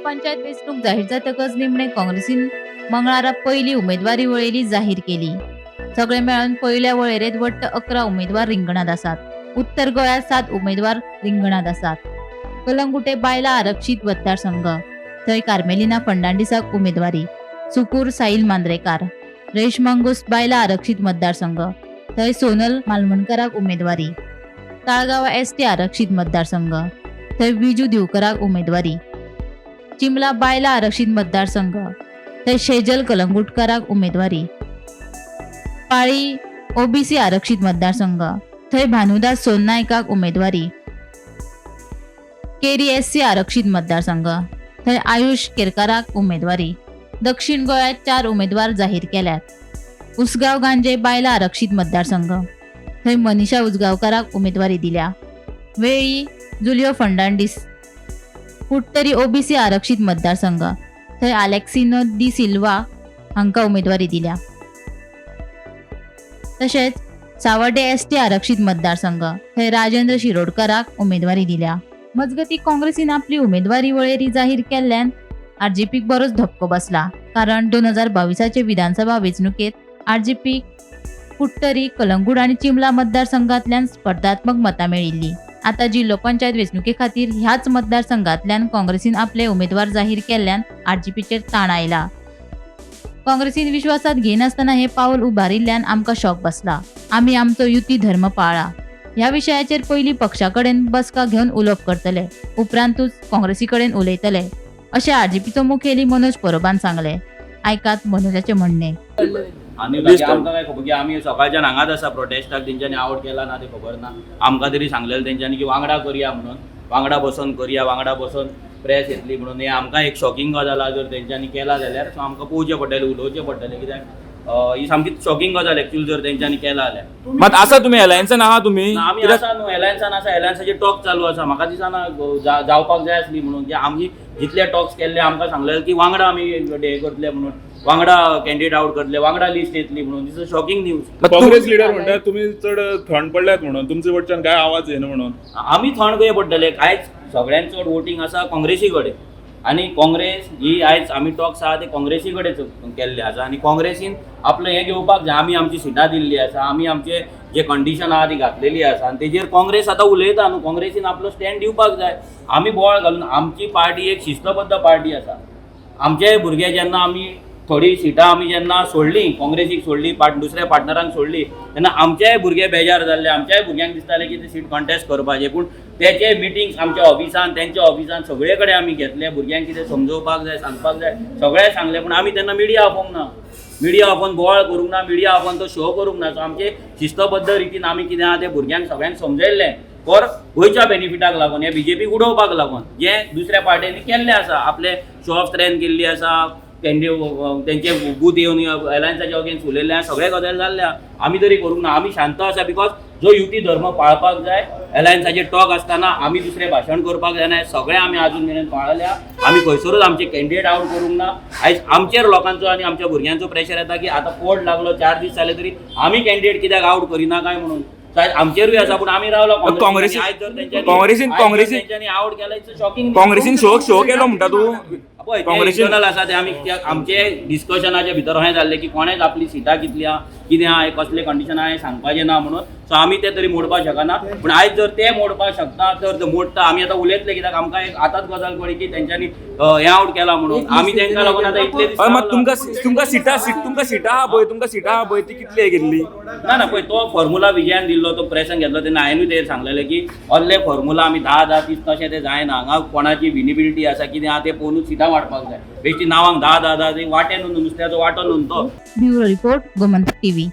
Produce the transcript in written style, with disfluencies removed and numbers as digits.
पंचायत वेंचणूक जाहीर जातकच निमणे काँग्रेसीन मंगळारा पहिली उमेदवारी वळेरी जाहीर केली. सगळे मेळून पहिल्या वळेरेंत वट्ट 11 उमेदवार रिंगणात आसात. उत्तर गोंयांत 7 उमेदवार रिंगणात आसात. कलंगुटे बायला आरक्षित मतदारसंघ, थंय कार्मेलिना फर्नांडिसाक उमेदवारी, सुकूर साहिल मांद्रेकार. रेश मंगूस बायला आरक्षित मतदारसंघ, थंय सोनल मालवणकराक उमेदवारी. ताळगांव एसटी आरक्षित मतदारसंघ, थंय विजू दिवकराक उमेदवारी. चिमला बायला आरक्षित मतदारसंघ, थंय शेजल कलंगुटकाराक उमेदवारी. पाळी ओबीसी आरक्षित मतदारसंघ, थंय भानुदास सोननायकाक उमेदवारी. केरी एससी आरक्षित मतदारसंघ, थंय आयुष केरकाराक उमेदवारी. दक्षिण गोंयांत 4 उमेदवार जाहीर केल्यात. उसगांव गांजे बायला आरक्षित मतदारसंघ, थंय मनीषा उसगांवकाराक उमेदवारी दिल्या. वेळी जुलियो फर्नांडीस. कुट्टरी ओबीसी आरक्षित मतदारसंघ, थंय अलेक्सिनो डी सिल्वा हांकां उमेदवारी दिल्या. तशेंच सावर्डे एसटी आरक्षित मतदारसंघ, थंय राजेंद्र शिरोडकाराक उमेदवारी दिल्या. मजगती काँग्रेसीन आपली उमेदवारी वळेरी जाहीर केल्ल्यान आरजेपीक बरोच धक्को बसला. कारण 2022चे विधानसभा वेंचणुकेत आरजेपीक कुट्टरी, कलंगूट आणि चिमला मतदारसंघांतल्यान स्पर्धात्मक मतां मेळिल्ली. आता जिल्लो पंचायत वेंचणुके खातीर ह्याच मतदारसंघांतल्यान काँग्रेसीन आपले उमेदवार जाहीर केल्ल्यान आरजेपीचेर ताण आयला. काँग्रेसीन विश्वासात घेनासतना हे पावल उबारिल्ल्यान आमकां शॉक बसला. आमी आमचो युती धर्म पाळ्ळा. ह्या विशयाचेर पयलीं पक्षा कडेन बसका घेवन उलोवप करतले, उपरांतूच काँग्रेसी कडेन उलयतले, अशें आरजेपीचो मुखेली मनोज परबान सांगले. आयकात मनोजाचे म्हणणे. आनी बाकी आमकां काय खबर की आमी सकाळच्यान हांगाच आसा प्रोटेस्टाक. तेंच्यांनी आवड केला ना ते खबर ना. आमकां तरी सांगलेलें तेंच्यांनी की वांगडा करया म्हणून, वांगडा बसून करया, वांगडा बसून प्रेस येतली म्हणून. हे आमकां एक शॉकिंग गजाल आहा. जर तेंच्यांनी केला जाल्यार सो आमकां पळोवचें पडटलें, उलोवचें पडटलें. कित्याक ही सामकी शॉकिंग गजाल एक्चुअली जर तेंच्यांनी केला जाल्यार. मात आसा तुमी एलायन्सान आहा तुमी? आमी आसा न्हू, एलायन्सान आसा. एलायन्साचे टॉक चालू आसा. म्हाका दिसना जावपाक जाय आसली म्हणून. की आमी जितले टॉक्स केल्ले आमकां सांगलेलें की वांगडा आमी हे करतले म्हणून, वांगडा कॅन्डिडेट आउट करतले, वांगडा लिस्ट येतली म्हणून. This is shocking news. Congress leader म्हणटा तुमी चड थंड पडल्यात म्हणून, तुमचे वटच्यान काय आवाज येना म्हणून. आमी थंड कशे पडटले? आयज सगळ्यांत चड वोटींग आसा काँग्रेसी कडेन. आनी काँग्रेस ही आयज आमी टॉक्स आहा ते काँग्रेसी कडेन केल्ले आसा. आनी काँग्रेसीन आपलें हें घेवपाक जाय. आमी आमची सिटां दिल्ली आसा, आमी आमचे जे कंडिशन आहा ती घातलेली आसा. आनी तेजेर काँग्रेस आतां उलयता न्हू. काँग्रेसीन आपलो स्टँड दिवपाक जाय. आमी बोवाळ घालून, आमची पार्टी एक शिस्तबद्ध पार्टी आसा. आमचे भुरगे जेन्ना आमी थोडी सिटां आमी जेन्ना सोडली, काँग्रेसीक सोडली, दुसऱ्या पार्टनरांक सोडली, तेन्ना आमचेय भुरगे बेजार जाल्ले. आमच्याय भुरग्यांक दिसतालें की ते सीट कॉन्टेस्ट करपाचें. पूण तेचे मिटींग्स आमच्या ऑफिसान, तेंच्या ऑफिसान सगळे कडेन आमी घेतले. भुरग्यांक कितें समजोवपाक जाय, सांगपाक जाय, सगळें सांगलें. पूण आमी तेन्ना मिडिया आपोवंक ना. मिडिया आपोवन बोवाळ करूंक ना, मिडिया आपोवन तो शो करूंक ना. सो आमचे शिस्तबद्ध रितीन आमी कितें आहा तें भुरग्यांक सगळ्यांक समजयल्लें. फॉर गोंयच्या बेनिफिटाक लागून, हे बीजेपीक उडोवपाक लागून, जे दुसऱ्या पार्ट्यांनी केल्लें आसा. आपले शो ऑफ स्ट्रेंथ केल्ली आसा, तेंचे बूथ येवन एलायन्साच्या अगेन्स्ट उलयल्ले, सगळे गजाल जाल्ल्या. आमी तरी करूंक ना. आमी शांत आसा बिकॉज जो युती धर्म पाळपाक जाय. एलायन्साचे टॉक आसतना आमी दुसरें भाशण करपाक जायना. सगळें आमी आजून मेरेन पाळल्या. आमी खंयसरूच आमचे कॅन्डिडेट आउट करूंक ना. आयज आमचेर लोकांचो आनी आमच्या भुरग्यांचो प्रेशर येता की आतां पोट लागलो, 4 दीस जाले तरी आमी कॅन्डिडेट कित्याक आउट करिना काय म्हणून. आमचेरूय आसा. पूण आमी रावलो काँग्रेसीन आवड केला. It's shocking. काँग्रेसीन शो केलो म्हणटा तूं? पळय इंटरनल आसा ते आमी आमचे डिस्कशनाच्या भितर अशें जाल्लें की कोणेच आपली सिटां कितली आहा, कितें आहा, कसले कंडिशन आहा हें सांगपाचें ना म्हणून. सो आमी ते तरी मोडपाक शकना. पूण आयज जर ते मोडपाक शकता तर मोडटा. आमी आतां उलयतले कित्याक आमकां एक आतांच गजाल कळ्ळी की तेंच्यांनी हें आउट केला म्हणून. आमी तेंकां लागून आतां इतले दीस तुमकां सिटां आहा पळय ती कितली गेल्ली? ना पळय तो फॉर्म्युला विजयान दिल्लो, तो प्रेसान घेतलो तेन्ना हांवेंनूय तें सांगलेलें की असले फॉर्म्युला आमी 10-10, 30 तशें तें जायना. हांगा कोणाची विनिबिलिटी आसा, कितें आहा तें पळोवनूच सिटां वाडपाक जाय. बेश्टी नांवांक 10-10 ते वाटेन नुस्त्याचो वाटो न्हू तो. Bureau report, Gomantak TV.